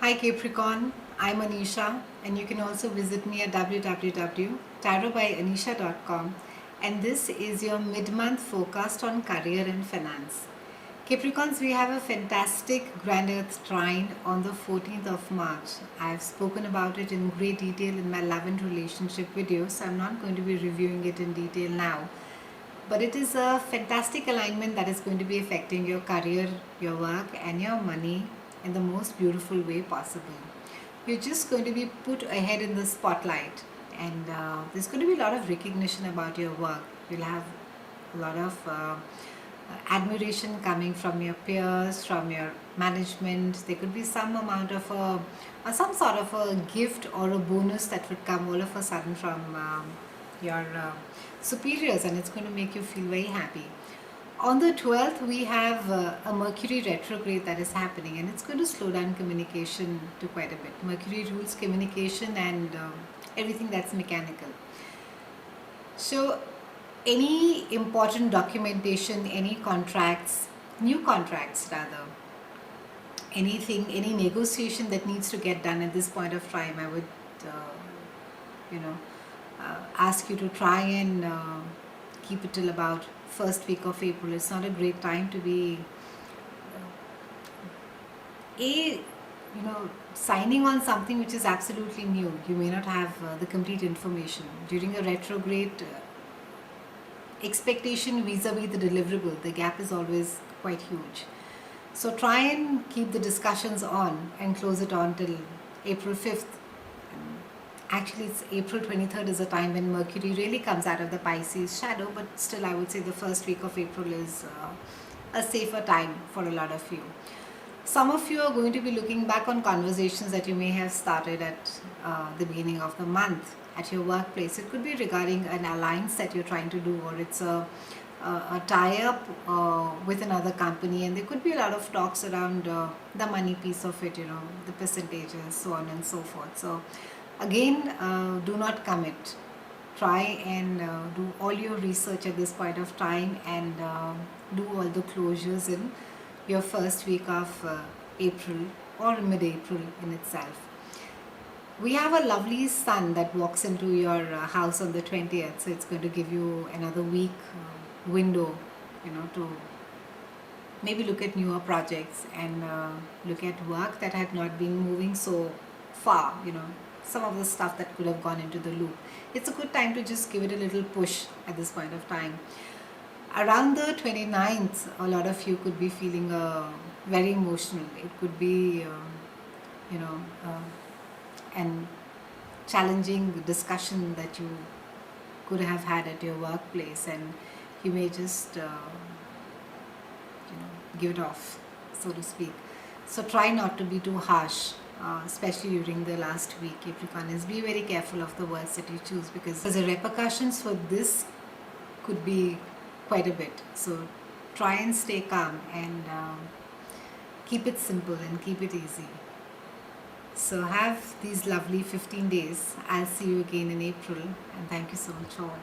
Hi Capricorn, I'm Anisha and you can also visit me at www.tarotbyanisha.com, and this is your mid-month forecast on career and finance. Capricorns, we have a fantastic Grand Earth trine on the 14th of March. I've spoken about it in great detail in my love and relationship video, so I'm not going to be reviewing it in detail now. But it is a fantastic alignment that is going to be affecting your career, your work, and your money in the most beautiful way possible. You're just going to be put ahead in the spotlight, and there's going to be a lot of recognition about your work. You'll have a lot of admiration coming from your peers, from your management. There could be some amount of some sort of a gift or a bonus that would come all of a sudden from your superiors, and it's going to make you feel very happy. On the 12th, we have a Mercury retrograde that is happening, and it's going to slow down communication to quite a bit. Mercury rules communication and everything that's mechanical. So, any important documentation, any contracts, new contracts rather, anything, any negotiation that needs to get done at this point of time, I would, you know, ask you to try and keep it till about first week of April. It's not a great time to be signing on something which is absolutely new. You may not have the complete information during a retrograde. Expectation vis-a-vis the deliverable, the gap is always quite huge. So try and keep the discussions on and close it on till April 5th. Actually, it's April 23rd is a time when Mercury really comes out of the Pisces shadow, but still I would say the first week of April is a safer time for a lot of you. Some of you are going to be looking back on conversations that you may have started at the beginning of the month at your workplace. It could be regarding an alliance that you're trying to do, or it's a tie-up with another company, and there could be a lot of talks around the money piece of it, the percentages, so on and so forth. So again, do not commit. Try and do all your research at this point of time, and do all the closures in your first week of April or mid-April in itself. We have a lovely sun that walks into your house on the 20th, so it's going to give you another week window, to maybe look at newer projects and look at work that had not been moving so far, some of the stuff that could have gone into the loop. It's a good time to just give it a little push at this point of time. Around the 29th, a lot of you could be feeling very emotional. It could be, an challenging discussion that you could have had at your workplace, and you may just give it off, so to speak. So try not to be too harsh, especially during the last week. Capricorns, be very careful of the words that you choose, because the repercussions for this could be quite a bit. So try and stay calm and keep it simple and keep it easy. So have these lovely 15 days. I'll see you again in April, and thank you so much for watching.